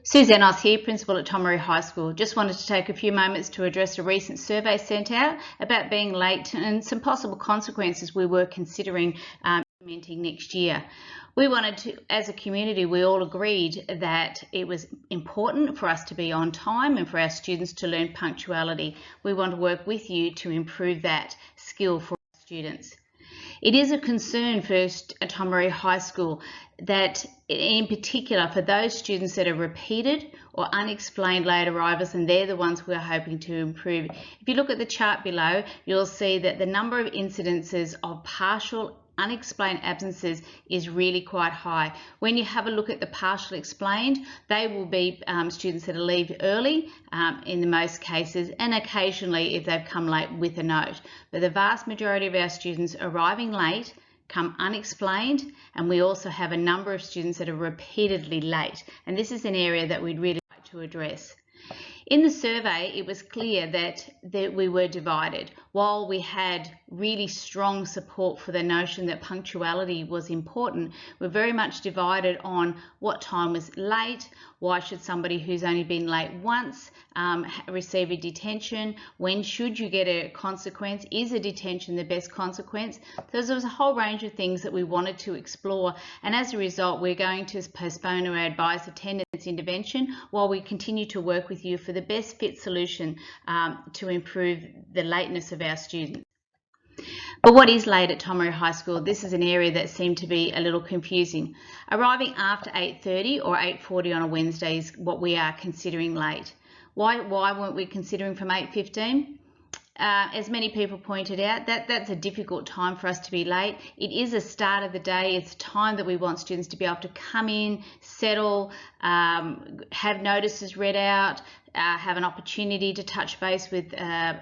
Sue Xenos here, Principal at Tomaree High School. Just wanted to take a few moments to address a recent survey sent out about being late and some possible consequences we were considering implementing next year. We wanted to, as a community, we all agreed that it was important for us to be on time and for our students to learn punctuality. We want to work with you to improve that skill for our students. It is a concern for Tomaree High School that, in particular, for those students that are repeated or unexplained late arrivals, and they're the ones we're hoping to improve. If you look at the chart below, you'll see that the number of incidences of partial unexplained absences is really quite high. When you have a look at the partial explained, they will be students that leave early in the most cases, and occasionally if they've come late with a note. But the vast majority of our students arriving late come unexplained, and we also have a number of students that are repeatedly late, and this is an area that we'd really like to address. In the survey, it was clear that we were divided. While we had really strong support for the notion that punctuality was important, we're very much divided on what time was late, why should somebody who's only been late once receive a detention, when should you get a consequence, is a detention the best consequence? So there was a whole range of things that we wanted to explore, and as a result we're going to postpone our advised attendance intervention while we continue to work with you for the best fit solution to improve the lateness of our students. But what is late at Tomaree High School? This is an area that seemed to be a little confusing. Arriving after 8:30 or 8:40 on a Wednesday is what we are considering late. Why weren't we considering from 8:15? As many people pointed out, that's a difficult time for us to be late. It is a start of the day. It's a time that we want students to be able to come in, settle, have notices read out, have an opportunity to touch base with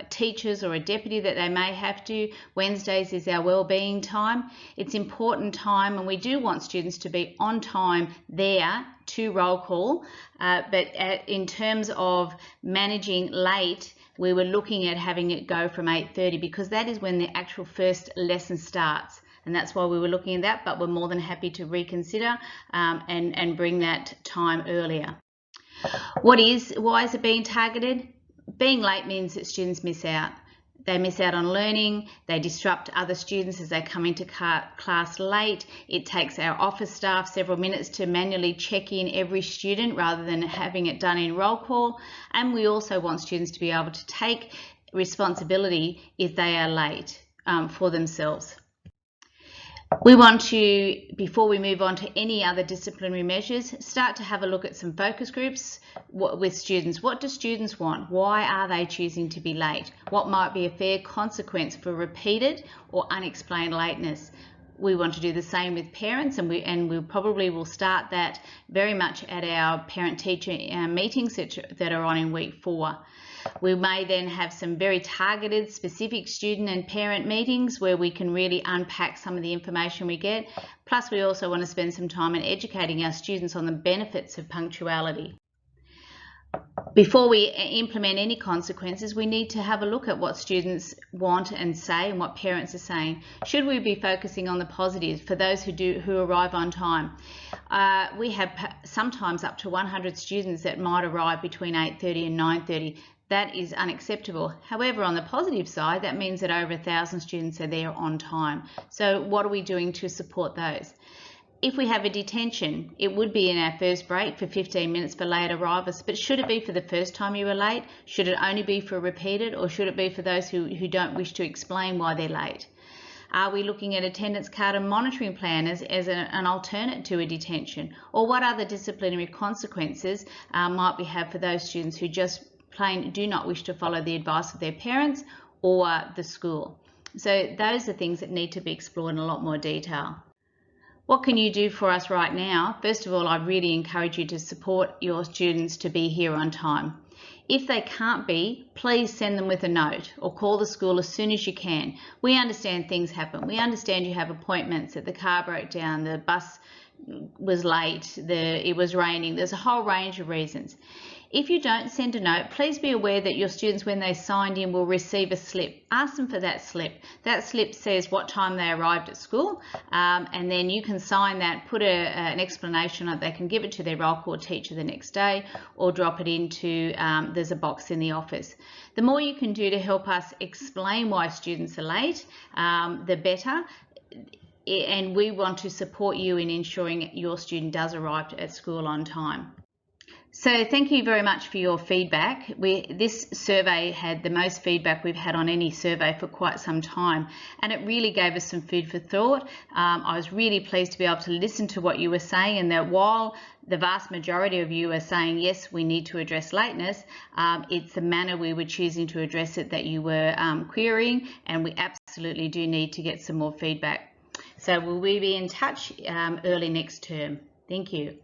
teachers or a deputy that they may have to. Wednesdays is our wellbeing time. It's important time, and we do want students to be on time there to roll call. But in terms of managing late, we were looking at having it go from 8:30 because that is when the actual first lesson starts. And that's why we were looking at that, but we're more than happy to reconsider and bring that time earlier. Why is it being targeted? Being late means that students miss out. They miss out on learning, they disrupt other students as they come into class late. It takes our office staff several minutes to manually check in every student rather than having it done in roll call. And we also want students to be able to take responsibility if they are late for themselves. We want to, before we move on to any other disciplinary measures, start to have a look at some focus groups with students. What do students want? Why are they choosing to be late? What might be a fair consequence for repeated or unexplained lateness? We want to do the same with parents, and we probably will start that very much at our parent-teacher meetings that are on in week 4. We may then have some very targeted, specific student and parent meetings where we can really unpack some of the information we get. Plus, we also want to spend some time in educating our students on the benefits of punctuality. Before we implement any consequences, we need to have a look at what students want and say and what parents are saying. Should we be focusing on the positives for those who arrive on time? We have sometimes up to 100 students that might arrive between 8:30 and 9:30. That is unacceptable. However, on the positive side, that means that over 1,000 students are there on time. So what are we doing to support those? If we have a detention, it would be in our first break for 15 minutes for late arrivals, but should it be for the first time you were late? Should it only be for repeated, or should it be for those who don't wish to explain why they're late? Are we looking at attendance card and monitoring plan as an alternate to a detention? Or what other disciplinary consequences might we have for those students who just plain do not wish to follow the advice of their parents or the school? So those are things that need to be explored in a lot more detail. What can you do for us right now? First of all, I really encourage you to support your students to be here on time. If they can't be, please send them with a note or call the school as soon as you can. We understand things happen. We understand you have appointments, that the car broke down, the bus was late, it was raining. There's a whole range of reasons. If you don't send a note, please be aware that your students, when they signed in, will receive a slip. Ask them for that slip. That slip says what time they arrived at school, and then you can sign that, put an explanation on it. They can give it to their roll call teacher the next day or drop it into, there's a box in the office. The more you can do to help us explain why students are late, the better. And we want to support you in ensuring your student does arrive at school on time. So thank you very much for your feedback. This survey had the most feedback we've had on any survey for quite some time, and it really gave us some food for thought. I was really pleased to be able to listen to what you were saying, and that while the vast majority of you are saying, yes, we need to address lateness, it's the manner we were choosing to address it that you were querying, and we absolutely do need to get some more feedback. So will we be in touch early next term? Thank you.